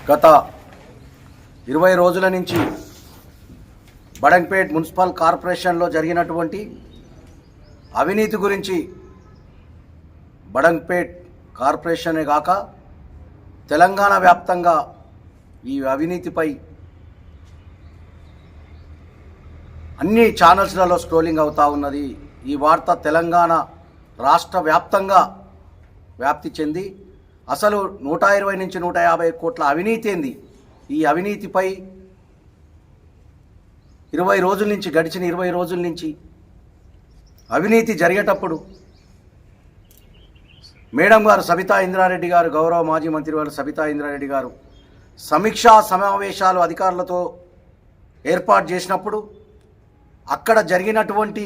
గత 20 రోజుల నుంచి బడంగ్పేట్ మున్సిపల్ కార్పొరేషన్లో జరిగినటువంటి అవినీతి గురించి బడంగ్పేట్ కార్పొరేషనే కాక తెలంగాణ వ్యాప్తంగా ఈ అవినీతిపై అన్ని ఛానల్స్లలో స్క్రోలింగ్ అవుతూ ఉన్నది. ఈ వార్త తెలంగాణ రాష్ట్ర వ్యాప్తంగా వ్యాప్తి చెంది అసలు 120 నుంచి 150 కోట్ల అవినీతి ఏంది, ఈ అవినీతిపై 20 రోజుల నుంచి గడిచిన 20 రోజుల నుంచి అవినీతి జరిగేటప్పుడు మేడం గారు సబితా ఇంద్రారెడ్డి గారు, గౌరవ మాజీ మంత్రి వారు సబితా ఇంద్రారెడ్డి గారు సమీక్షా సమావేశాలు అధికారులతో ఏర్పాటు చేసినప్పుడు అక్కడ జరిగినటువంటి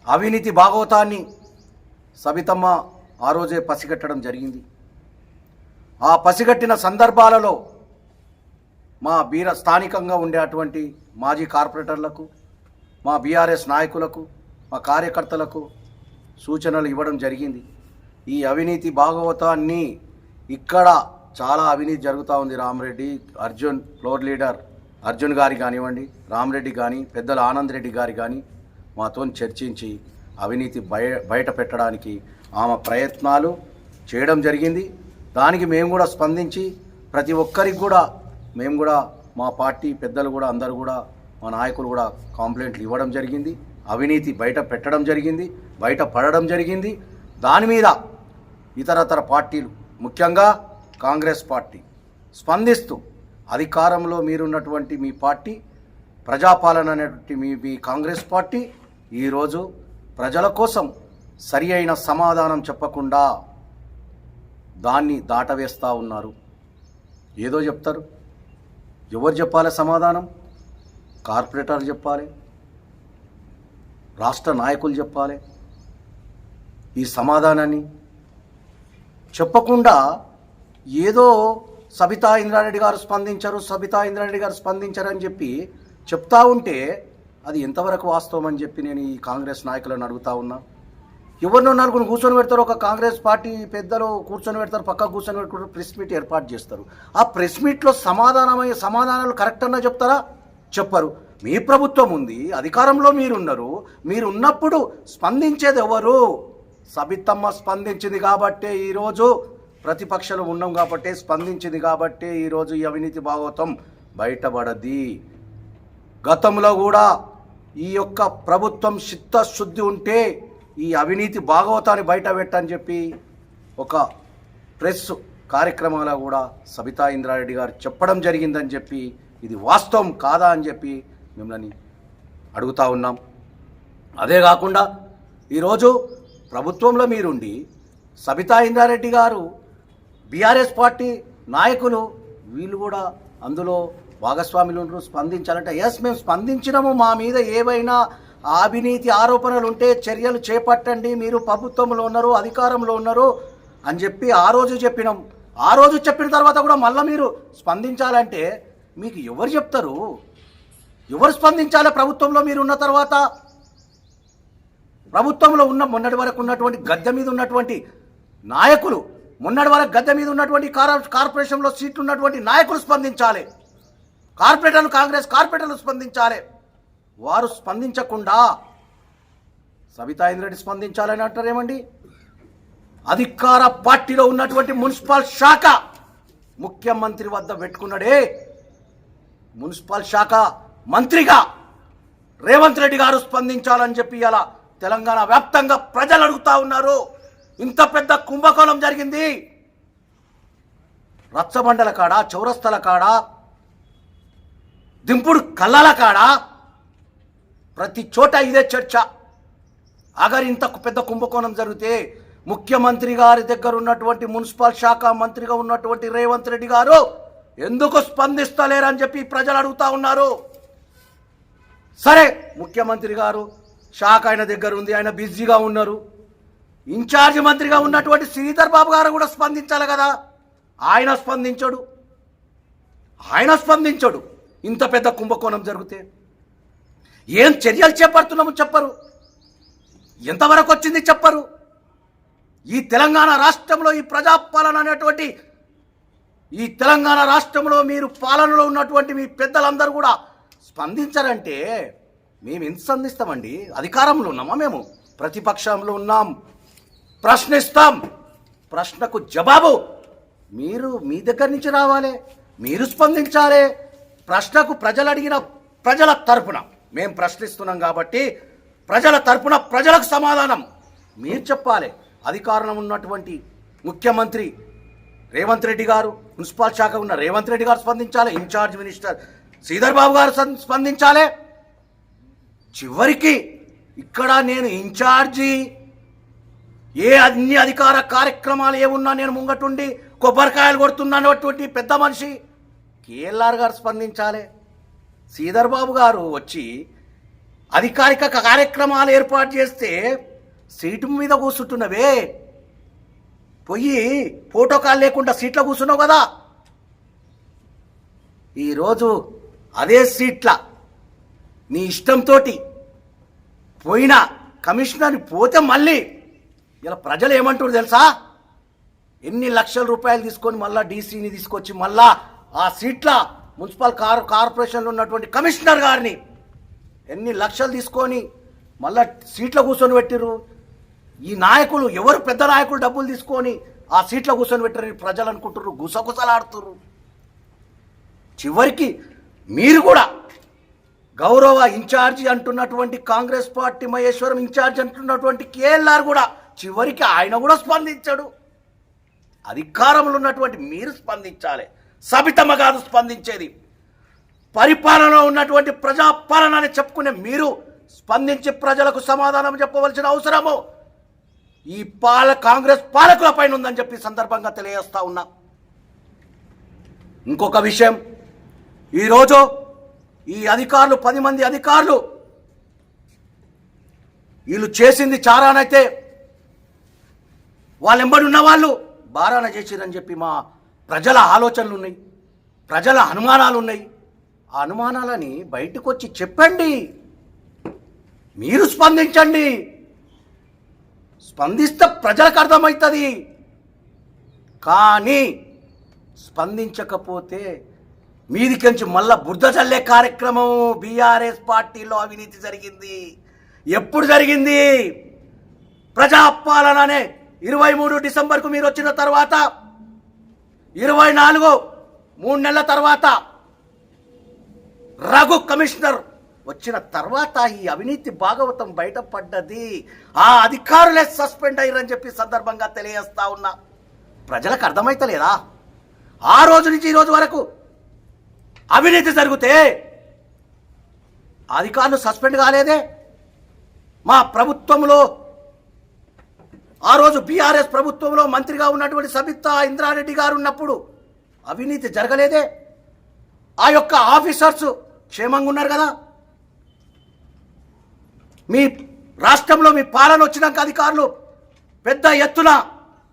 అవినీతి భాగవతాన్ని సబితమ్మ ఆ రోజే పసిగట్టడం జరిగింది. ఆ పసిగట్టిన సందర్భాలలో మా స్థానికంగా ఉండేటువంటి మాజీ కార్పొరేటర్లకు, మా బీఆర్ఎస్ నాయకులకు, మా కార్యకర్తలకు సూచనలు ఇవ్వడం జరిగింది. ఈ అవినీతి భాగవతాన్ని ఇక్కడ చాలా అవినీతి జరుగుతూ ఉంది. రామరెడ్డి, అర్జున్, ఫ్లోర్ లీడర్ అర్జున్ గారి కానివ్వండి, రామరెడ్డి కానీ, పెద్దల ఆనంద్ రెడ్డి గారి కానీ మాతో చర్చించి అవినీతి బయట పెట్టడానికి ఆమె ప్రయత్నాలు చేయడం జరిగింది. దానికి మేము కూడా స్పందించి ప్రతి ఒక్కరికి కూడా మేము కూడా మా పార్టీ పెద్దలు కూడా అందరూ కూడా మా నాయకులు కూడా కంప్లైంట్లు ఇవ్వడం జరిగింది. అవినీతి బయట పెట్టడం జరిగింది, బయట పడడం జరిగింది. దాని మీద ఇతరతర పార్టీలు ముఖ్యంగా కాంగ్రెస్ పార్టీ స్పందిస్తూ అధికారంలో మీరున్నటువంటి మీ పార్టీ, ప్రజాపాలన అనేటువంటి మీ కాంగ్రెస్ పార్టీ ఈరోజు ప్రజల కోసం సరి అయిన సమాధానం చెప్పకుండా దాన్ని దాటవేస్తూ ఉన్నారు. ఏదో చెప్తారు, ఎవరు చెప్పాలి సమాధానం? కార్పొరేటర్ చెప్పాలి, రాష్ట్ర నాయకులు చెప్పాలి. ఈ సమాధానాన్ని చెప్పకుండా ఏదో సబితా ఇంద్రారెడ్డి గారు స్పందించారు అని చెప్పి చెప్తా ఉంటే అది ఎంతవరకు వాస్తవం అని చెప్పి నేను ఈ కాంగ్రెస్ నాయకులను అడుగుతా ఉన్నా. ఎవరినో నలుగురు కూర్చొని పెడతారు, ఒక కాంగ్రెస్ పార్టీ పెద్దలు కూర్చొని పెడతారు, పక్క కూర్చొని పెట్టుకుంటారు, ప్రెస్ మీట్ ఏర్పాటు చేస్తారు. ఆ ప్రెస్ మీట్లో సమాధానాలు కరెక్ట్ అన్నా చెప్తారా? చెప్పరు. మీ ప్రభుత్వం ఉంది, అధికారంలో మీరున్నారు, మీరున్నప్పుడు స్పందించేది ఎవరు? సబితమ్మ స్పందించింది కాబట్టే ఈరోజు ప్రతిపక్షాలు ఉన్నాం, కాబట్టే స్పందించింది, కాబట్టే ఈరోజు ఈ అవినీతి భాగవతం బయటపడది. గతంలో కూడా ఈ యొక్క ప్రభుత్వం చిత్తశుద్ధి ఉంటే ఈ అవినీతి భాగవతాన్ని బయట పెట్టని చెప్పి ఒక ప్రెస్ కార్యక్రమాల కూడా సబితా ఇంద్రారెడ్డి గారు చెప్పడం జరిగిందని చెప్పి, ఇది వాస్తవం కాదా అని చెప్పి మిమ్మల్ని అడుగుతా ఉన్నాం. అదే కాకుండా ఈరోజు ప్రభుత్వంలో మీరుండి సబితా ఇంద్రారెడ్డి గారు, బీఆర్ఎస్ పార్టీ నాయకులు వీళ్ళు కూడా అందులో భాగస్వాములు స్పందించాలంటే ఎస్ మేము స్పందించినాము, మా మీద ఏవైనా అవినీతి ఆరోపణలు ఉంటే చర్యలు చేపట్టండి, మీరు ప్రభుత్వంలో ఉన్నారు, అధికారంలో ఉన్నారు అని చెప్పి ఆ రోజు చెప్పినాం. ఆ రోజు చెప్పిన తర్వాత కూడా మళ్ళీ మీరు స్పందించాలంటే మీకు ఎవరు చెప్తారు? ఎవరు స్పందించాలి? ప్రభుత్వంలో మీరు ఉన్న తర్వాత, ప్రభుత్వంలో ఉన్న మొన్నటి వరకు ఉన్నటువంటి గద్దె మీద ఉన్నటువంటి నాయకులు, మొన్నటి వరకు గద్దె మీద ఉన్నటువంటి కార్పొరేషన్లో సీట్లు ఉన్నటువంటి నాయకులు స్పందించాలి, కార్పొరేటర్లు, కాంగ్రెస్ కార్పొరేటర్లు స్పందించాలి. వారు స్పందించకుండా సబితా ఇంద్రారెడ్డి స్పందించాలని అంటారేమండి? అధికార పార్టీలో ఉన్నటువంటి మున్సిపల్ శాఖ ముఖ్యమంత్రి వద్ద పెట్టుకున్నాడే, మున్సిపల్ శాఖ మంత్రిగా రేవంత్ రెడ్డి గారు స్పందించాలని చెప్పి ఇలా తెలంగాణ వ్యాప్తంగా ప్రజలు అడుగుతా ఉన్నారు. ఇంత పెద్ద కుంభకోణం జరిగింది, రచ్చబండల కాడ, చౌరస్తల కాడ, దింపుడు కళ్ళల కాడ, ప్రతి చోట ఇదే చర్చ. అగర్ ఇంత పెద్ద కుంభకోణం జరిగితే ముఖ్యమంత్రి గారి దగ్గర ఉన్నటువంటి మున్సిపల్ శాఖ మంత్రిగా ఉన్నటువంటి రేవంత్ రెడ్డి గారు ఎందుకు స్పందిస్తలేరని చెప్పి ప్రజలు అడుగుతా ఉన్నారు. సరే, ముఖ్యమంత్రి గారు శాఖ ఆయన దగ్గర ఉంది, ఆయన బిజీగా ఉన్నారు. ఇన్ఛార్జ్ మంత్రిగా ఉన్నటువంటి శ్రీధర్ బాబు గారు కూడా స్పందించాలి కదా. ఆయన స్పందించడు. ఇంత పెద్ద కుంభకోణం జరిగితే ఏం చర్యలు చేపడుతున్నామో చెప్పరు, ఎంతవరకు వచ్చింది చెప్పరు. ఈ తెలంగాణ రాష్ట్రంలో ఈ ప్రజాపాలన అనేటువంటి ఈ తెలంగాణ రాష్ట్రంలో మీరు పాలనలో ఉన్నటువంటి మీ పెద్దలందరూ కూడా స్పందించారంటే మేము ఎంత స్పందిస్తామండి? అధికారంలో ఉన్నామా? మేము ప్రతిపక్షంలో ఉన్నాం, ప్రశ్నిస్తాం. ప్రశ్నకు జవాబు మీరు మీ దగ్గర నుంచి రావాలి, మీరు స్పందించాలి. ప్రశ్నకు ప్రజలు అడిగిన ప్రజల తరపున మేము ప్రశ్నిస్తున్నాం కాబట్టి ప్రజల తరపున ప్రజలకు సమాధానం మీరు చెప్పాలి. అధికారంలో ఉన్నటువంటి ముఖ్యమంత్రి రేవంత్ రెడ్డి గారు, మున్సిపల్ శాఖ ఉన్న రేవంత్ రెడ్డి గారు స్పందించాలి, ఇన్ఛార్జ్ మినిస్టర్ శ్రీధర్ బాబు గారు స్పందించాలి. చివరికి ఇక్కడ నేను ఇన్ఛార్జి, ఏ అన్ని అధికార కార్యక్రమాలు ఏమున్నా నేను ముంగటుండి కొబ్బరికాయలు కొడుతున్నటువంటి పెద్ద మనిషి కేఎల్ఆర్ గారు స్పందించాలి. శ్రీధర్ బాబు గారు వచ్చి అధికారిక కార్యక్రమాలు ఏర్పాటు చేస్తే సీటు మీద కూర్చుంటున్నవే, పోయి ఫోటోకాల్ లేకుండా సీట్లో కూర్చున్నావు కదా. ఈరోజు అదే సీట్ల నీ ఇష్టంతో పోయిన కమిషనర్ని పోతే మళ్ళీ ఇలా ప్రజలు ఏమంటారు తెలుసా? ఎన్ని లక్షల రూపాయలు తీసుకొని మళ్ళా డీసీని తీసుకొచ్చి మళ్ళా ఆ సీట్ల మున్సిపల్ కార్పొరేషన్లో ఉన్నటువంటి కమిషనర్ గారిని ఎన్ని లక్షలు తీసుకొని మళ్ళా సీట్లో కూర్చొని పెట్టిర్రు. ఈ నాయకులు ఎవరు పెద్ద నాయకులు డబ్బులు తీసుకొని ఆ సీట్లో కూర్చొని పెట్టారని ప్రజలు అనుకుంటున్నారు, గుసగుసలాడుతున్నారు. చివరికి మీరు కూడా గౌరవ ఇన్ఛార్జి అంటున్నటువంటి కాంగ్రెస్ పార్టీ మహేశ్వరం ఇన్ఛార్జి అంటున్నటువంటి కేఎల్ఆర్ కూడా చివరికి ఆయన కూడా స్పందించాడు. అధికారంలో ఉన్నటువంటి మీరు స్పందించాలి, సబితమ్మ కాదు స్పందించేది. పరిపాలనలో ఉన్నటువంటి ప్రజాపాలన అని చెప్పుకునే మీరు స్పందించి ప్రజలకు సమాధానం చెప్పవలసిన అవసరము ఈ కాంగ్రెస్ పాలకుల పైన ఉందని చెప్పి సందర్భంగా తెలియజేస్తా ఉన్నా. ఇంకొక విషయం, ఈరోజు ఈ అధికారులు 10 మంది అధికారులు వీళ్ళు చేసింది చారానైతే వాళ్ళు ఎంబడి ఉన్న వాళ్ళు బారాన చేసిరని చెప్పి మా ప్రజల ఆలోచనలు ఉన్నాయి, ప్రజల అనుమానాలు ఉన్నాయి. ఆ అనుమానాలని బయటకు వచ్చి చెప్పండి, మీరు స్పందించండి. స్పందిస్తే ప్రజలకు అర్థమవుతుంది. కానీ స్పందించకపోతే మీదికించి మళ్ళా బురద చల్లే కార్యక్రమం. బీఆర్ఎస్ పార్టీలో అవినీతి జరిగింది. ఎప్పుడు జరిగింది? ప్రజాపాలననే 23 డిసెంబర్కు మీరు వచ్చిన తర్వాత 24 3 నెలల తర్వాత రఘు కమిషనర్ వచ్చిన తర్వాత ఈ అవినీతి భాగవతం బయటపడ్డది. ఆ అధికారులే సస్పెండ్ అయ్యారని చెప్పి సందర్భంగా తెలియజేస్తా ఉన్నా. ప్రజలకు అర్థమైతలేదా? ఆ రోజు నుంచి ఈ రోజు వరకు అవినీతి జరిగితే అధికారులు సస్పెండ్ కాలేదే. మా ప్రభుత్వంలో ఆ రోజు బీఆర్ఎస్ ప్రభుత్వంలో మంత్రిగా ఉన్నటువంటి సబితా ఇంద్రారెడ్డి గారు ఉన్నప్పుడు అవినీతి జరగలేదే. ఆ యొక్క ఆఫీసర్స్ క్షేమంగా ఉన్నారు కదా. మీ రాష్ట్రంలో మీ పాలన వచ్చినాక అధికారులు పెద్ద ఎత్తున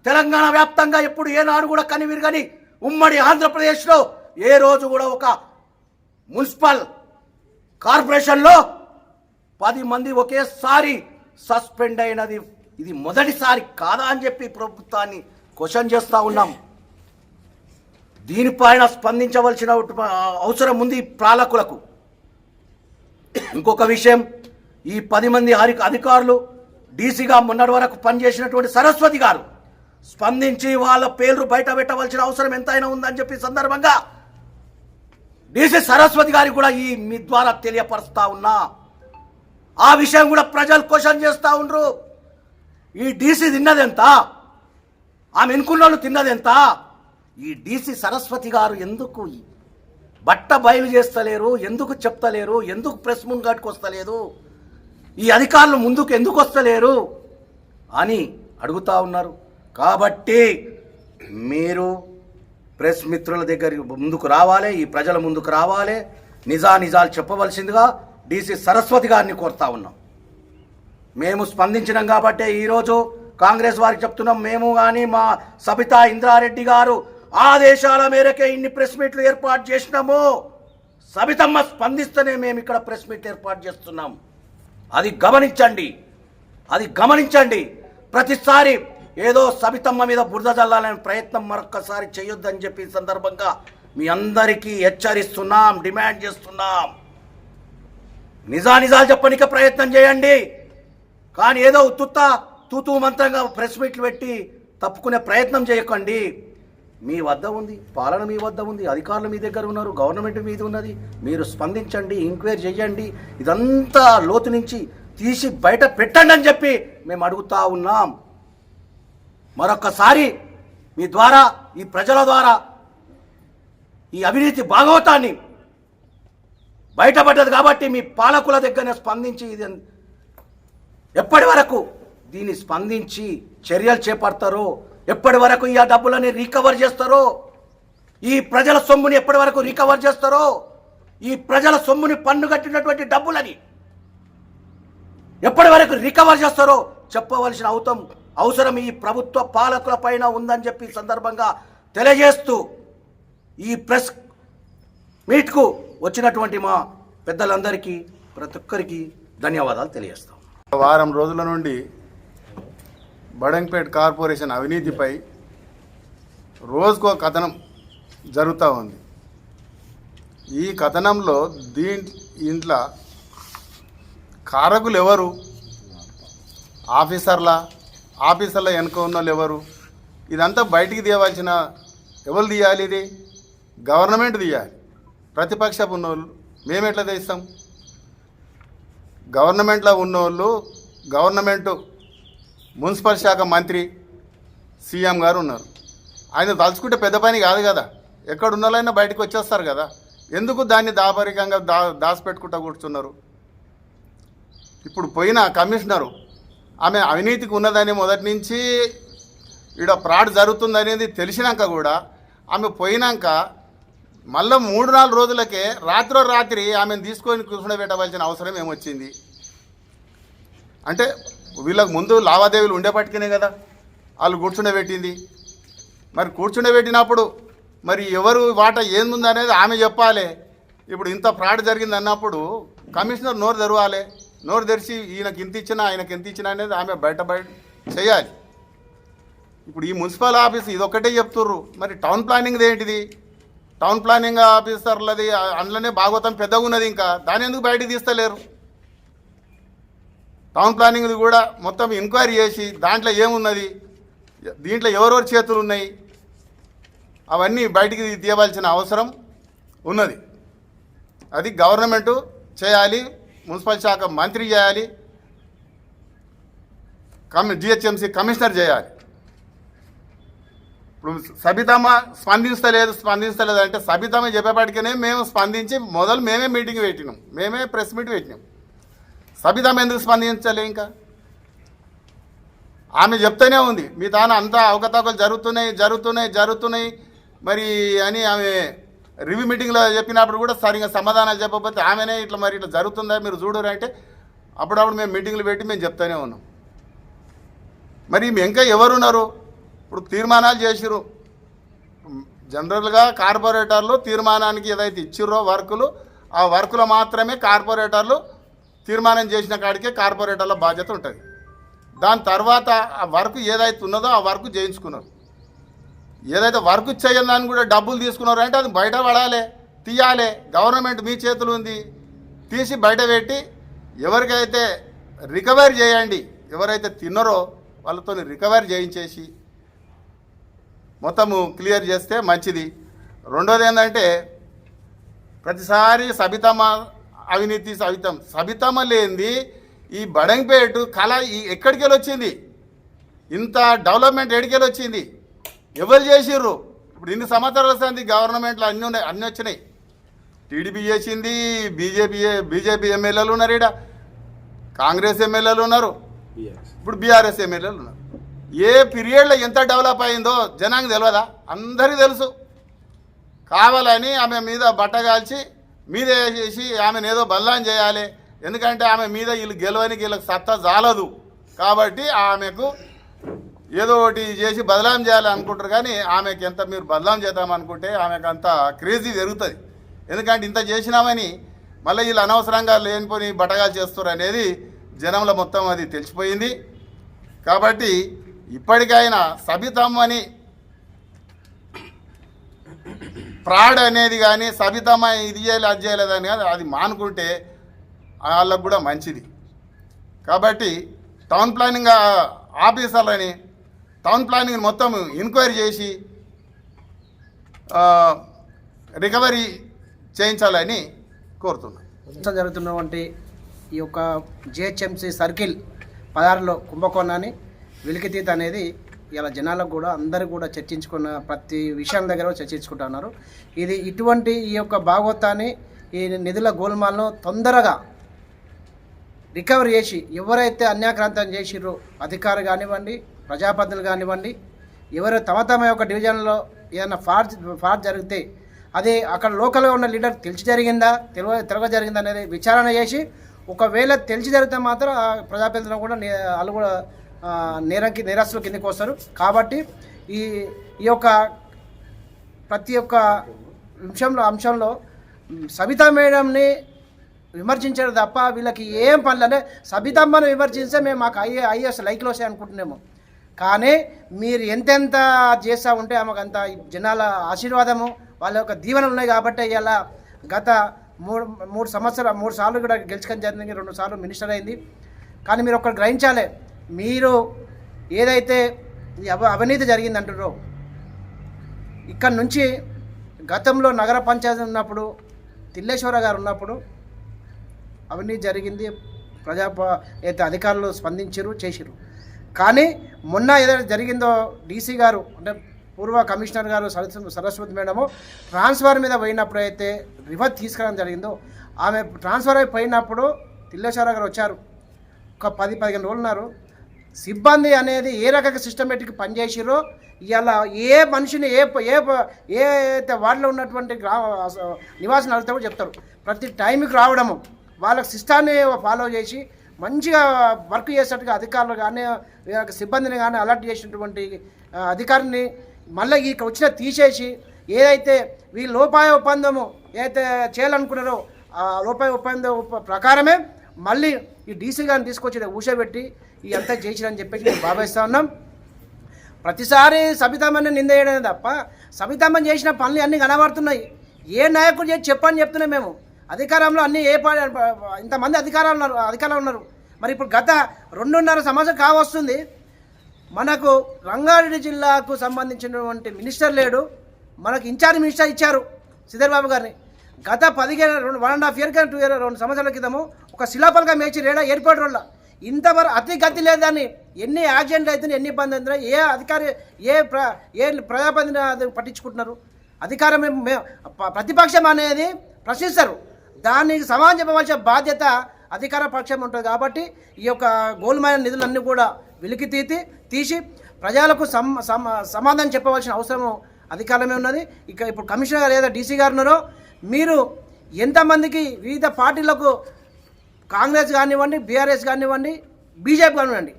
తెలంగాణ వ్యాప్తంగా ఎప్పుడు ఏనాడు కూడా కనివిరుగని ఉమ్మడి ఆంధ్రప్రదేశ్లో ఏ రోజు కూడా ఒక మున్సిపల్ కార్పొరేషన్లో 10 మంది ఒకేసారి సస్పెండ్ అయినది ఇది మొదటిసారి కాదా అని చెప్పి ప్రభుత్వాన్ని క్వశ్చన్ చేస్తూ ఉన్నాం. దీనిపైన స్పందించవలసిన అవసరం ఉంది పాలకులకు. ఇంకొక విషయం, ఈ 10 మంది అధికారులు డీసీగా మొన్నటి వరకు పనిచేసినటువంటి సరస్వతి గారు స్పందించి వాళ్ళ పేర్లు బయట పెట్టవలసిన అవసరం ఎంతైనా ఉందని చెప్పి సందర్భంగా డీసీ సరస్వతి గారికి కూడా మీ ద్వారా తెలియపరుస్తా ఉన్నా. ఆ విషయం కూడా ప్రజలు క్వశ్చన్ చేస్తూ ఉండరు. ఈ డీసీ తిన్నదెంత, ఆమె ఎన్నుకున్న తిన్నదెంత? ఈ డీసీ సరస్వతి గారు ఎందుకు బట్ట బయలు చేస్తలేరు, ఎందుకు చెప్తలేరు, ఎందుకు ప్రెస్ ముంగట్టుకు వస్తలేదు, ఈ అధికారులు ముందుకు ఎందుకు వస్తలేరు అని అడుగుతా ఉన్నారు. కాబట్టి మీరు ప్రెస్ మిత్రుల దగ్గర ముందుకు రావాలి, ఈ ప్రజల ముందుకు రావాలి, నిజాలు చెప్పవలసిందిగా డీసీ సరస్వతి గారిని కోరుతా ఉన్నాం. మేము స్పందించినాం కాబట్టి ఈరోజు కాంగ్రెస్ వారికి చెప్తున్నాం. మేము కానీ మా సబితా ఇంద్రారెడ్డి గారు ఆదేశాల మేరకే ఇన్ని ప్రెస్ మీట్లు ఏర్పాటు చేసినాము. సబితమ్మ స్పందిస్తేనే మేము ఇక్కడ ప్రెస్ మీట్ ఏర్పాటు చేస్తున్నాం. అది గమనించండి. ప్రతిసారి ఏదో సబితమ్మ మీద బురద చల్లాలనే ప్రయత్నం మరొక్కసారి చేయొద్దని చెప్పి ఈ సందర్భంగా మీ అందరికీ హెచ్చరిస్తున్నాం, డిమాండ్ చేస్తున్నాం. నిజాలు చెప్పనిక ప్రయత్నం చేయండి, కానీ ఏదో తూతూ మంత్రంగా ప్రెస్ మీట్లు పెట్టి తప్పుకునే ప్రయత్నం చేయకండి. మీ వద్ద ఉంది పాలన, మీ వద్ద ఉంది, అధికారులు మీ దగ్గర ఉన్నారు, గవర్నమెంట్ మీద ఉన్నది. మీరు స్పందించండి, ఎంక్వైరీ చేయండి, ఇదంతా లోతు నుంచి తీసి బయట పెట్టండి అని చెప్పి మేము అడుగుతా ఉన్నాం. మరొక్కసారి మీ ద్వారా, ఈ ప్రజల ద్వారా ఈ అవినీతి భాగవతాన్ని బయటపడ్డది కాబట్టి మీ పాలకుల దగ్గరనే స్పందించి ఇది ఎప్పటి వరకు దీన్ని స్పందించి చర్యలు చేపడతారో, ఎప్పటి వరకు ఈ డబ్బులని రికవర్ చేస్తారో, ఈ ప్రజల సొమ్ముని ఎప్పటి వరకు రికవర్ చేస్తారో, ఈ ప్రజల సొమ్ముని పన్ను కట్టినటువంటి డబ్బులని ఎప్పటి వరకు రికవర్ చేస్తారో చెప్పవలసిన అవసరం ఈ ప్రభుత్వ పాలకుల పైన ఉందని చెప్పి సందర్భంగా తెలియజేస్తూ ఈ ప్రెస్ మీట్కు వచ్చినటువంటి మా పెద్దలందరికీ ప్రతి ఒక్కరికి ధన్యవాదాలు తెలియజేస్తాం. వారం రోజుల నుండి బడంగ్పేట్ కార్పొరేషన్ అవినీతిపై రోజుకో కథనం జరుగుతూ ఉంది. ఈ కథనంలో ఇంట్లో కారకులు ఎవరు, ఆఫీసర్ల వెనుక ఉన్న వాళ్ళు ఎవరు, ఇదంతా బయటికి తీయవలసిన ఎవరు తీయాలి? ఇది గవర్నమెంట్ తీయాలి. ప్రతిపక్షపు ఉన్నోళ్ళు మేము ఎట్లా తీస్తాం? గవర్నమెంట్లో ఉన్నోళ్ళు, గవర్నమెంట్ మున్సిపల్ శాఖ మంత్రి సీఎం గారు ఉన్నారు. ఆయన తలుచుకుంటే పెద్ద పని కాదు కదా, ఎక్కడ ఉన్నోళ్ళైనా బయటకు వచ్చేస్తారు కదా. ఎందుకు దాన్ని దాపరికంగా దాచిపెట్టుకుంటూ కూర్చున్నారు? ఇప్పుడు పోయిన కమిషనరు ఆమె అవినీతికి ఉన్నదని మొదటి నుంచి ఈడ ఫ్రాడ్ జరుగుతుందనేది తెలిసినాక కూడా ఆమె పోయినాక మళ్ళీ 3-4 రోజులకే రాత్రి ఆమెను తీసుకొని కూర్చుండబెట్టవలసిన అవసరం ఏమొచ్చింది? అంటే వీళ్ళకు ముందు లావాదేవీలు ఉండేపట్టుకునే కదా వాళ్ళు కూర్చుండబెట్టింది. మరి కూర్చుండబెట్టినప్పుడు మరి ఎవరు వాటా ఏంది అనేది ఆమె చెప్పాలి. ఇప్పుడు ఇంత ఫ్రాడ్ జరిగింది అన్నప్పుడు కమిషనర్ నోరు తెరవాలి. నోరు తెరిచి ఈయనకి ఇంత ఇచ్చినా ఆయనకి ఎంత ఇచ్చినా అనేది ఆమె బయట చేయాలి. ఇప్పుడు ఈ మున్సిపల్ ఆఫీస్ ఇదొక్కటే చెప్తుర్రు, మరి టౌన్ ప్లానింగ్ది ఏంటిది? టౌన్ ప్లానింగ్ ఆఫీసర్లది అందులోనే భాగవతం పెద్దగా ఉన్నది, ఇంకా దాని ఎందుకు బయటికి తీస్తలేరు? టౌన్ ప్లానింగ్ది కూడా మొత్తం ఎంక్వైరీ చేసి దాంట్లో ఏమున్నది, దీంట్లో ఎవరెవరి చేతులు ఉన్నాయి, అవన్నీ బయటికి తీయవలసిన అవసరం ఉన్నది. అది గవర్నమెంటు చేయాలి, మున్సిపల్ శాఖ మంత్రి చేయాలి, జిహెచ్ఎంసీ కమిషనర్ చేయాలి. ఇప్పుడు సబితమ్మ స్పందిస్తలేదు అంటే సబితమ్మ చెప్పేపాటికనే మేము స్పందించి మేమే మీటింగ్ పెట్టినాం, మేమే ప్రెస్ మీట్ పెట్టినాం. సబితమ్మ ఎందుకు స్పందించాలి? ఇంకా ఆమె చెప్తూనే ఉంది మీ తాను అంతా అవకతవకలు జరుగుతున్నాయి మరి అని ఆమె రివ్యూ మీటింగ్లో చెప్పినప్పుడు కూడా సరిగా సమాధానాలు చెప్పకపోతే ఆమెనే ఇట్లా జరుగుతుందా మీరు చూడరు అంటే అప్పుడప్పుడు మేము మీటింగ్లు పెట్టి మేము చెప్తూనే ఉన్నాం. మరి ఇంకా ఎవరున్నారు? ఇప్పుడు తీర్మానాలు చేసిరు. జనరల్గా కార్పొరేటర్లు తీర్మానానికి ఏదైతే ఇచ్చిర్రో వర్కులు, ఆ వర్కులు మాత్రమే కార్పొరేటర్లు తీర్మానం చేసిన కాడికే కార్పొరేటర్ల బాధ్యత ఉంటుంది. దాని తర్వాత ఆ వర్క్ ఏదైతే ఉన్నదో ఆ వర్క్ చేయించుకున్నారు. ఏదైతే వర్క్ చేయని కూడా డబ్బులు తీసుకున్నారు అంటే అది బయట పడాలి, తీయాలి. గవర్నమెంట్ మీ చేతులు ఉంది, తీసి బయట పెట్టి ఎవరికైతే రికవరీ చేయండి, ఎవరైతే తిన్నారో వాళ్ళతో రికవరీ చేయించేసి మొత్తము క్లియర్ చేస్తే మంచిది. రెండోది ఏంటంటే ప్రతిసారి సబితమ్మ అవినీతి సబితమ్మ లేనిది ఈ బడంగ్పేట కళ ఎక్కడికి వెళ్ళి వచ్చింది? ఇంత డెవలప్మెంట్ ఎక్కడికి వచ్చింది? ఎవరు చేసిర్రు? ఇప్పుడు ఇన్ని సంవత్సరాలు వస్తుంది గవర్నమెంట్లో అన్నీ వచ్చినాయి. టీడీపీ చేసింది, బీజేపీ ఎమ్మెల్యేలు ఉన్నారు, ఇక్కడ కాంగ్రెస్ ఎమ్మెల్యేలు ఉన్నారు, ఇప్పుడు బీఆర్ఎస్ ఎమ్మెల్యేలు ఉన్నారు. ఏ పీరియడ్లో ఎంత డెవలప్ అయిందో జనానికి తెలియదా? అందరికీ తెలుసు. కావాలని ఆమె మీద బట్టగాల్చి మీద వేసేసి ఆమెను ఏదో బదలాం చేయాలి. ఎందుకంటే ఆమె మీద వీళ్ళు గెలవనికి వీళ్ళకి సత్తా చాలదు కాబట్టి ఆమెకు ఏదో ఒకటి చేసి బదలాం చేయాలి అనుకుంటారు. కానీ ఆమెకి ఎంత మీరు బదలాం చేద్దామనుకుంటే ఆమెకు అంత క్రేజీ పెరుగుతుంది. ఎందుకంటే ఇంత చేసినామని మళ్ళీ వీళ్ళు అనవసరంగా లేనిపోని బట్టగాలు చేస్తారు అనేది జనంలో మొత్తం అది తెలిసిపోయింది. కాబట్టి ఇప్పటికైనా సబితమ్మని ఫ్రాడ్ అనేది కానీ సబితమ్మ ఇది చేయలేదు అది చేయలేదని కానీ అది మానుకుంటే వాళ్ళకు కూడా మంచిది. కాబట్టి టౌన్ ప్లానింగ్ ఆఫీసర్లని టౌన్ ప్లానింగ్ మొత్తం ఎంక్వైరీ చేసి రికవరీ చేయించాలని కోరుతున్నాను. జరుగుతున్నటువంటి ఈ యొక్క జిహెచ్ఎంసీ సర్కిల్ 16లో కుంభకోణాన్ని వెలికితీత అనేది ఇలా జనాలకు కూడా అందరూ కూడా చర్చించుకున్న ప్రతి విషయం దగ్గర చర్చించుకుంటున్నారు. ఇది ఇటువంటి ఈ యొక్క భాగవతాన్ని ఈ నిధుల గోల్మాల్ను తొందరగా రికవరీ చేసి ఎవరైతే అన్యాక్రాంతం చేసిర్రో అధికారులు కానివ్వండి, ప్రజాప్రతినిధులు కానివ్వండి, ఎవరు తమ యొక్క డివిజన్లో ఏదైనా ఫాడ్ జరిగితే అది అక్కడ లోకల్గా ఉన్న లీడర్ తెలిసి జరిగిందా తెలియ జరిగిందా అనేది విచారణ చేసి ఒకవేళ తెలిసి జరిగితే మాత్రం ఆ ప్రజాప్రతినిధులు కూడా వాళ్ళు కూడా నేరస్తుల కిందకి వస్తారు. కాబట్టి ఈ యొక్క ప్రతి ఒక్క అంశంలో సబితా మేడంని విమర్శించారు తప్ప వీళ్ళకి ఏం పనులు అంటే సబితమ్మను విమర్శిస్తే మేము మాకు ఐఏఎస్ లైక్లు వస్తాయి అనుకుంటున్నాము. కానీ మీరు ఎంతెంత చేస్తూ ఉంటే ఆమెకు అంత జనాల ఆశీర్వాదము వాళ్ళ యొక్క దీవెనలు ఉన్నాయి. కాబట్టి ఇలా గత మూడు సార్లు కూడా గెలుచుకొని జరిగింది, 2 సార్లు మినిస్టర్ అయింది. కానీ మీరు ఒకటి గ్రహించాలి, మీరు ఏదైతే అవినీతి జరిగిందంటారో ఇక్కడ నుంచి గతంలో నగర పంచాయతీ ఉన్నప్పుడు తిల్లేశ్వర గారు ఉన్నప్పుడు అవినీతి జరిగింది, అయితే అధికారులు స్పందించారు చేసిరు. కానీ మొన్న ఏదైతే జరిగిందో డీసీ గారు అంటే పూర్వ కమిషనర్ గారు సరస్వతి మేడము ట్రాన్స్ఫర్ మీద పోయినప్పుడు అయితే రివర్స్ తీసుకురావడం జరిగిందో ఆమె ట్రాన్స్ఫర్ అయిపోయినప్పుడు తిల్లేశ్వర గారు వచ్చారు, ఒక 10-15 రోజులు ఉన్నారు. సిబ్బంది అనేది ఏ రకంగా సిస్టమేటిక్ పనిచేసిరో ఇలా ఏ మనిషిని ఏ వార్డులో ఉన్నటువంటి నివాసం అడిగితే కూడా చెప్తారు. ప్రతి టైంకి రావడము వాళ్ళకి సిస్టాన్ని ఫాలో చేసి మంచిగా వర్క్ చేసేట్టుగా అధికారులు కానీ సిబ్బందిని కానీ అలర్ట్ చేసినటువంటి అధికారిని మళ్ళీ ఇక్కడ వచ్చిన తీసేసి ఏదైతే వీళ్ళు లోపాయ ఒప్పందము ఏదైతే చేయాలనుకున్నారో ఆ లోపాయ ఒప్పందం ప్రకారమే మళ్ళీ ఈ డీసీ గారిని తీసుకొచ్చి ఊసబెట్టి ఈ అంతా చేసిరని చెప్పేసి మేము భావిస్తూ ఉన్నాం. ప్రతిసారి సబితమ్మని నిందేయడమే తప్ప సబితమ్మని చేసిన పనులు అన్నీ కనబడుతున్నాయి. ఏ నాయకుడు చేసి చెప్పని చెప్తున్నాం మేము. అధికారంలో అన్నీ ఇంతమంది అధికారులు ఉన్నారు. మరి ఇప్పుడు గత 2.5 సంవత్సరం కావస్తుంది, మనకు రంగారెడ్డి జిల్లాకు సంబంధించినటువంటి మినిస్టర్ లేడు. మనకు ఇన్ఛార్జ్ మినిస్టర్ ఇచ్చారు శ్రీధర్ బాబు గారిని. గత 1.5 ఇయర్ కానీ 2 సంవత్సరాల క్రితము ఒక శిలాపలకం వేసి రేడా ఎయిర్పోర్ట్ వల్ల ఇంతవరకు అతి గతి లేదని ఎన్ని యాక్సిడెంట్లు అవుతున్నాయి, ఎన్ని ఇబ్బంది అవుతున్నాయి, ఏ అధికారి ఏ ప్రజాప్రతినిధి పట్టించుకుంటున్నారు? అధికారం ప్రతిపక్షం అనేది ప్రశ్నిస్తారు, దానికి సమాధానం చెప్పవలసిన బాధ్యత అధికార పక్షం ఉంటుంది. కాబట్టి ఈ యొక్క గోల్మాయ నిధులన్నీ కూడా వెలికి తీసి ప్రజలకు సమాధానం చెప్పవలసిన అవసరం అధికారమే ఉన్నది. ఇప్పుడు కమిషనర్ గారు లేదా డీసీ గారు ఉన్నారో మీరు ఎంతమందికి వివిధ పార్టీలకు కాంగ్రెస్ కానివ్వండి, బీఆర్ఎస్ కానివ్వండి, బీజేపీ కానివ్వండి,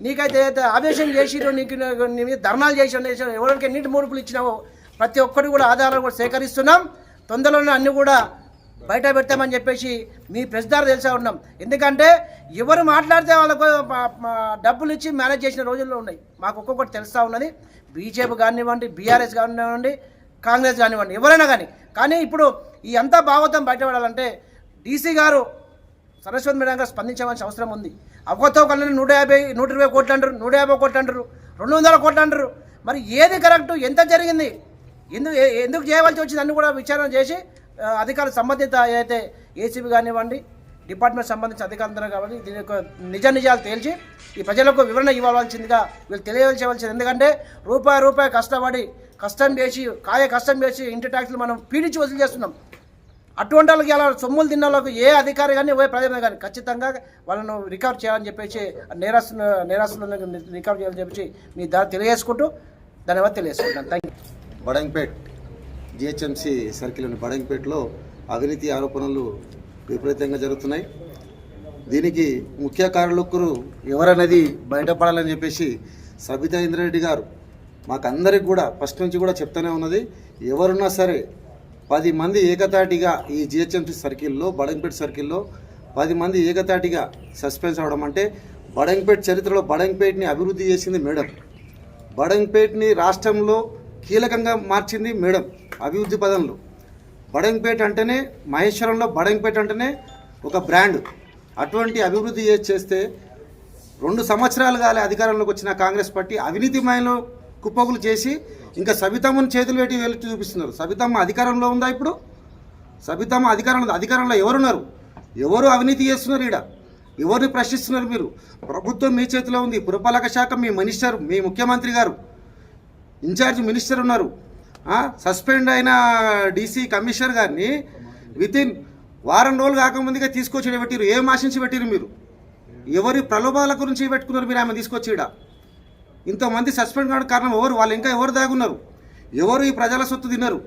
నీకైతే ఆవేశం చేసిరో నీ మీద ధర్నాలు చేసి ఎవరికి ఎన్నింటి మూర్పులు ఇచ్చినావో ప్రతి ఒక్కటి కూడా ఆధారాలు కూడా సేకరిస్తున్నాం. తొందరలోనే అన్నీ కూడా బయట పెడతామని చెప్పేసి మీ ప్రెస్ ద్వారా తెలిసా ఉన్నాం. ఎందుకంటే ఎవరు మాట్లాడితే వాళ్ళకు డబ్బులు ఇచ్చి మేనేజ్ చేసిన రోజుల్లో ఉన్నాయి. మాకు ఒక్కొక్కటి తెలుస్తూ ఉన్నది. బీజేపీ కానివ్వండి, బీఆర్ఎస్ కానివ్వండి, కాంగ్రెస్ కానివ్వండి, ఎవరైనా కానీ ఇప్పుడు ఈ అంతా భాగవతం బయటపడాలంటే డీసీ గారు సరస్వతి మేడం గారు స్పందించవలసిన అవసరం ఉంది. అవకతో కళ్ళని 120 కోట్లు అంటారు, 150 కోట్లు అంటారు, 200 కోట్లు అంటారు. మరి ఏది కరెక్టు, ఎంత జరిగింది, ఎందుకు చేయవలసి వచ్చింది అన్ని కూడా విచారణ చేసి అధికారులు సంబంధిత ఏదైతే ఏసీబీ కానివ్వండి, డిపార్ట్మెంట్ సంబంధించిన అధికారులు కాబట్టి దీని యొక్క నిజాలు తేల్చి ఈ ప్రజలకు వివరణ ఇవ్వవలసిందిగా వీళ్ళు తెలియవలసింది. ఎందుకంటే రూపాయి కష్టం చేసి ఇంటి ట్యాక్స్లు మనం పీడించి వసూలు చేస్తున్నాం. అటువంటి వాళ్ళకి అలా సొమ్ములు తిన్న వాళ్ళకు ఏ అధికారి కానీ ప్రజలు కానీ ఖచ్చితంగా వాళ్ళను రికవర్ చేయాలని చెప్పేసి నేరస్తులను రికవర్ చేయాలని చెప్పేసి మీ ద్వారా తెలియజేసుకుంటూ ధన్యవాదాలు తెలియజేసుకుంటాను. Thank you. బడంగ్పేట్ జిహెచ్ఎంసీ సర్కిల్లోని బడంగ్పేట్లో అవినీతి ఆరోపణలు విపరీతంగా జరుగుతున్నాయి. దీనికి ముఖ్య కారణకులు ఎవరనేది బయటపడాలని చెప్పేసి సబితా ఇంద్రారెడ్డి గారు మాకందరికి కూడా ఫస్ట్ నుంచి కూడా చెప్తూనే ఉన్నది. ఎవరున్నా సరే 10 మంది ఏకతాటిగా ఈ జిహెచ్ఎంసీ సర్కిల్లో బడంగ్పేట్ సర్కిల్లో 10 మంది ఏకతాటిగా సస్పెన్స్ అవ్వడం అంటే బడంగ్పేట్ చరిత్రలో బడంగ్పేట్ని అభివృద్ధి చేసింది మేడం. బడంగ్పేట్ని రాష్ట్రంలో కీలకంగా మార్చింది మేడం అభివృద్ధి పదంలో. బడంగ్పేట్ అంటేనే మహేశ్వరంలో బడంగ్పేట్ అంటేనే ఒక బ్రాండ్. అటువంటి అభివృద్ధి చేస్తే 2 సంవత్సరాలు కాలే అధికారంలోకి వచ్చిన కాంగ్రెస్ పార్టీ అవినీతిమయంలో కుప్పగులు చేసి ఇంకా సబితమ్మను చేతులు పెట్టి వెళ్ళి చూపిస్తున్నారు. సబితమ్మ అధికారంలో ఉందా ఇప్పుడు? సబితమ్మ అధికారంలో ఎవరున్నారు? ఎవరు అవినీతి చేస్తున్నారు? ఈడ ఎవరిని ప్రశ్నిస్తున్నారు మీరు? ప్రభుత్వం మీ చేతిలో ఉంది. పురపాలక శాఖ మీ మినిస్టర్, మీ ముఖ్యమంత్రి గారు, ఇన్ఛార్జ్ మినిస్టర్ ఉన్నారు. సస్పెండ్ అయిన డీసీ కమిషనర్ గారిని వితిన్ వారం రోజులు కాకముందుగా తీసుకొచ్చి పెట్టిరు. ఏం ఆశించి పెట్టిరు మీరు? ఎవరి ప్రలోభాల గురించి పెట్టుకున్నారు మీరు ఆమె తీసుకొచ్చి? ఈడ ఇంతమంది సస్పెండ్ కావడం కారణం ఎవరు? వాళ్ళు ఇంకా ఎవరు దాగున్నారు? ఎవరు ఈ ప్రజల సొత్తు తిన్నారు?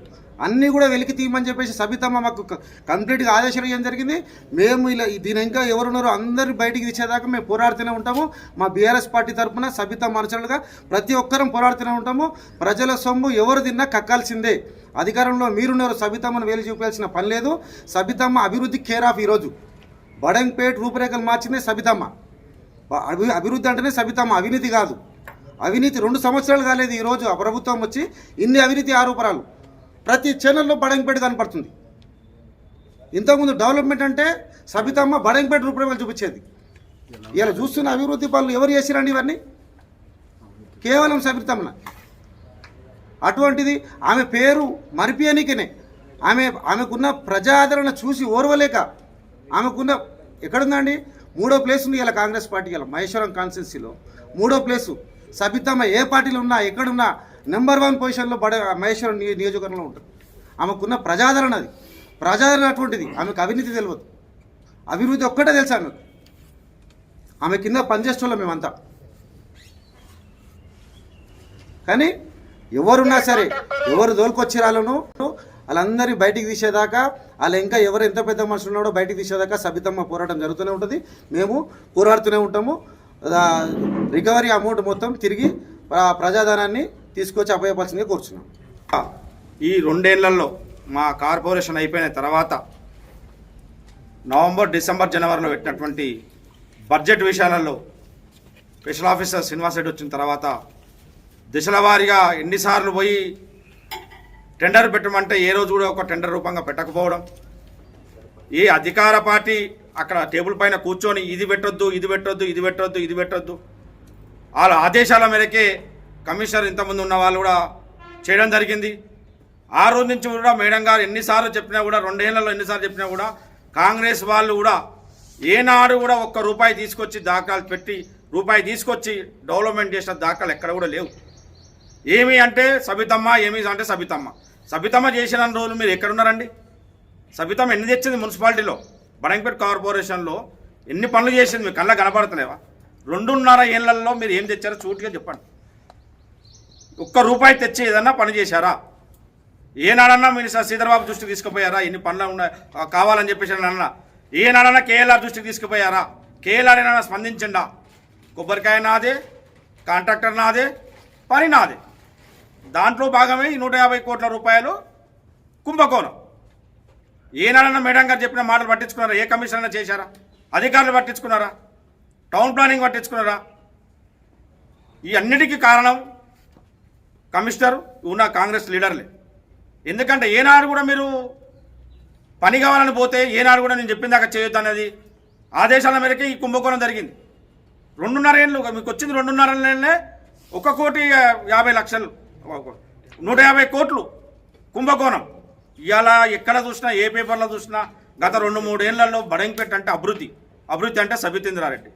అన్నీ కూడా వెలికి తీయమని చెప్పేసి సబితమ్మ మాకు కంప్లీట్గా ఆదేశాలు ఇవ్వడం జరిగింది. మేము ఇలా దీని ఇంకా ఎవరున్నారో అందరూ బయటికి తెచ్చేదాకా మేము పోరాడుతూనే ఉంటాము. మా బీఆర్ఎస్ పార్టీ తరఫున సబితమ్మ అనుచరులుగా ప్రతి ఒక్కరం పోరాడుతూనే ఉంటాము. ప్రజల సొమ్ము ఎవరు తిన్నా కక్కాల్సిందే. అధికారంలో మీరున్నారు, సబితమ్మను వేలు చూపాల్సిన పని లేదు. సబితమ్మ అభివృద్ధి కేర్ ఆఫ్. ఈరోజు బడంగ్పేట్ రూపురేఖలు మార్చిందే సబితమ్మ. అభివృద్ధి అంటేనే సబితమ్మ, అవినీతి కాదు. అవినీతి 2 సంవత్సరాలు కాలేదు ఈరోజు ఆ ప్రభుత్వం వచ్చి ఇన్ని అవినీతి ఆరోపణలు ప్రతి ఛానల్లో బడంగ్పేట కనపడుతుంది. ఇంతకుముందు డెవలప్మెంట్ అంటే సబితమ్మ బడంగ్పేట రూపురేఖలు చూపించేది. ఇలా చూస్తున్న అభివృద్ధి పనులు ఎవరు చేసిరండి? ఇవన్నీ కేవలం సబితమ్మ. అటువంటిది ఆమె పేరు మరిపియనికనే ఆమెకున్న ప్రజాదరణ చూసి ఓర్వలేక ఆమెకున్న ఎక్కడుందండి 3వ ప్లేస్ ఉంది ఇలా కాంగ్రెస్ పార్టీ. ఇలా మహేశ్వరం కాన్స్టిట్యున్సీలో 3వ ప్లేసు. సబితమ్మ ఏ పార్టీలో ఉన్నా ఎక్కడున్నా నెంబర్ 1 పొజిషన్లో మహేశ్వరం నియోజకవర్గంలో ఉంటుంది. ఆమెకున్న ప్రజాదరణ అది. ప్రజాదరణ అటువంటిది. ఆమెకు అవినీతి తెలియదు, అభివృద్ధి ఒక్కటే తెలుసు ఆమెకు. ఆమె కింద పనిచేస్తున్నాం మేమంతా. కానీ ఎవరున్నా సరే, ఎవరు దోలుకొచ్చి రాళ్ళను వాళ్ళందరి బయటికి తీసేదాకా, వాళ్ళు ఇంకా ఎవరు ఎంత పెద్ద మనుషులు ఉన్నాడో బయటికి తీసేదాకా సబితమ్మ పోరాటం జరుగుతూనే ఉంటుంది. మేము పోరాడుతూనే ఉంటాము. రికవరీ అమౌంట్ మొత్తం తిరిగి ప్రజాధనాన్ని తీసుకొచ్చి అప్పయపరచని కూర్చున్నాం. ఈ 2 ఏళ్లలో మా కార్పొరేషన్ అయిపోయిన తర్వాత నవంబర్, డిసెంబర్, జనవరిలో పెట్టినటువంటి బడ్జెట్ విషయాలలో స్పెషల్ ఆఫీసర్ శ్రీనివాస్ రెడ్డి వచ్చిన తర్వాత దశల వారీగా ఎన్నిసార్లు పోయి టెండర్ పెట్టమంటే ఏ రోజు కూడా ఒక టెండర్ రూపంగా పెట్టకపోవడం, ఏ అధికార పార్టీ అక్కడ టేబుల్ పైన కూర్చొని ఇది పెట్టొద్దు, ఇది పెట్టొద్దు, ఇది పెట్టొద్దు, ఇది పెట్టొద్దు, వాళ్ళ ఆదేశాల మేరకే కమిషనర్ ఇంతకుముందు ఉన్న వాళ్ళు కూడా చేయడం జరిగింది. ఆ రోజు నుంచి కూడా మేడం గారు ఎన్నిసార్లు చెప్పినా కూడా, 2 ఏళ్లలో ఎన్నిసార్లు చెప్పినా కూడా కాంగ్రెస్ వాళ్ళు కూడా ఏనాడు కూడా ఒక్క రూపాయి తీసుకొచ్చి దాఖలు పెట్టి రూపాయి తీసుకొచ్చి డెవలప్మెంట్ చేసిన దాఖలు ఎక్కడ కూడా లేవు. ఏమి అంటే సబితమ్మ, ఏమి అంటే సబితమ్మ. సబితమ్మ చేసిన రోజులు మీరు ఎక్కడున్నారండి? సబితమ్మ ఎన్ని తెచ్చింది మున్సిపాలిటీలో, బడంగ్పేట్ కార్పొరేషన్లో ఎన్ని పనులు చేసింది మీకు కళ్ళ కనపడుతున్నావా? 2.5 ఏళ్లలో మీరు ఏం తెచ్చారో సూటిగా చెప్పండి. ఒక్క రూపాయి తెచ్చి ఏదన్నా పని చేశారా? ఏనాడన్నా మినిస్టర్ శ్రీధర్బాబు దృష్టికి తీసుకుపోయారా? ఇన్ని పనులు ఉన్నాయి కావాలని చెప్పేసి అన్న ఏనాడన్నా కేఎల్ఆర్ దృష్టికి తీసుకుపోయారా? కేఎల్ఆర్ ఏమైనా స్పందించండా? కొబ్బరికాయ నాదే, కాంట్రాక్టర్ నాదే, పని నాదే. దాంట్లో భాగమే ఈ 150 కోట్ల రూపాయలు కుంభకోణం. ఏనాడన్నా మేడం గారు చెప్పిన మాటలు పట్టించుకున్నారా? ఏ కమిషన్ అయినా చేశారా? అధికారులు పట్టించుకున్నారా? Town planning పట్టించుకున్నారా? ఈ అన్నిటికీ కారణం కమిషనర్ ఉన్న కాంగ్రెస్ లీడర్లే. ఎందుకంటే ఏనాడు కూడా మీరు పని కావాలని పోతే ఏనాడు కూడా నేను చెప్పిన దాకా చేయొద్దు అనేది ఆదేశాల మేరకే ఈ కుంభకోణం జరిగింది. 2.5 ఏళ్ళు మీకు వచ్చింది. 2.5 ఏళ్ళే 1,50,00,000 150 కోట్లు కుంభకోణం. ఇవాళ ఎక్కడ చూసినా, ఏ పేపర్లో చూసినా గత 2-3 ఏళ్లలో బడంగ్పేట అంటే అభివృద్ధి, అభివృద్ధి అంటే సబితేంద్రారెడ్డి.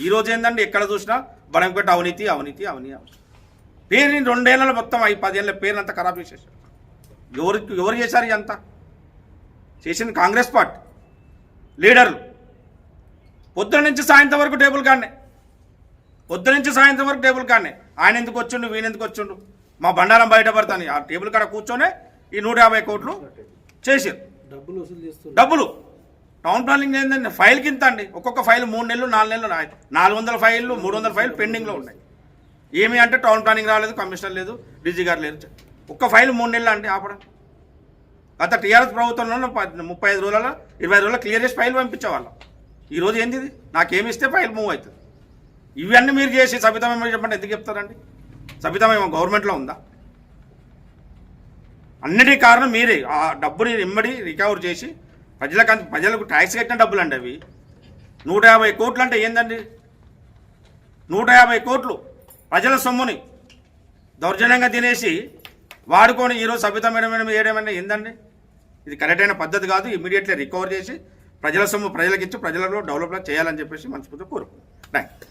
ఈరోజు ఏంటంటే ఎక్కడ చూసినా బడంగ్పేట అవినీతి, అవినీతి, అవినీతి. పేరుని 2 ఏళ్లలో మొత్తం 10 ఏళ్ళ పేరునంతా ఖరాబ్ చేసేసారు. ఎవరు చేశారు ఇదంతా? చేసింది కాంగ్రెస్ పార్టీ లీడర్లు. పొద్దున నుంచి సాయంత్రం వరకు టేబుల్ కాడనే, పొద్దున నుంచి సాయంత్రం వరకు టేబుల్ కాడనే. ఆయన ఎందుకు వచ్చిండు, వీని ఎందుకు వచ్చిండు, మా బండారం బయటపడతాను. ఆ టేబుల్ కాడ కూర్చొనే ఈ 150 కోట్లు చేసారు. డబ్బులు టౌన్ ప్లానింగ్ ఏంటంటే ఫైల్ కింద అండి. ఒక్కొక్క ఫైల్ 3 నెలలు 4 నెలలు 400 ఫైళ్ళు 300 ఫైళ్ళు పెండింగ్లో ఉన్నాయి. ఏమి అంటే టౌన్ ప్లానింగ్ రాలేదు, కమిషనర్ లేదు, డీజీ గారు లేదు. ఒక్క ఫైల్ 3 నెలలు అండి ఆపడం. గత టీఆర్ఎస్ ప్రభుత్వంలో 35 రోజులలో 20 రోజుల్లో క్లియర్ చేసి ఫైల్ పంపించేవాళ్ళం. ఈరోజు ఏంది? నాకేమి ఇస్తే ఫైల్ మూవ్ అవుతుంది. ఇవన్నీ మీరు చేసి సబితమేమో చెప్పండి ఎందుకు చెప్తారండి? సబితమేమో గవర్నమెంట్లో ఉందా? అన్నిటికీ కారణం మీరే. ఆ డబ్బుని ఇమ్మడి రికవర్ చేసి ప్రజలకు ట్యాక్స్ కట్టిన డబ్బులు అండి అవి. 150 కోట్లు అంటే ఏందండి? 150 కోట్లు ప్రజల సొమ్ముని దౌర్జన్యంగా తినేసి వాడుకొని ఈరోజు సబితమైన ఏడేమైనా ఏందండి? ఇది కరెక్ట్ అయిన పద్ధతి కాదు. ఇమీడియట్లీ రికవర్ చేసి ప్రజల సొమ్ము ప్రజలకు ఇచ్చి ప్రజలలో డెవలప్ చేయాలని చెప్పేసి మనస్ఫూర్తిగా కోరుకుంటున్నాను. Thank you.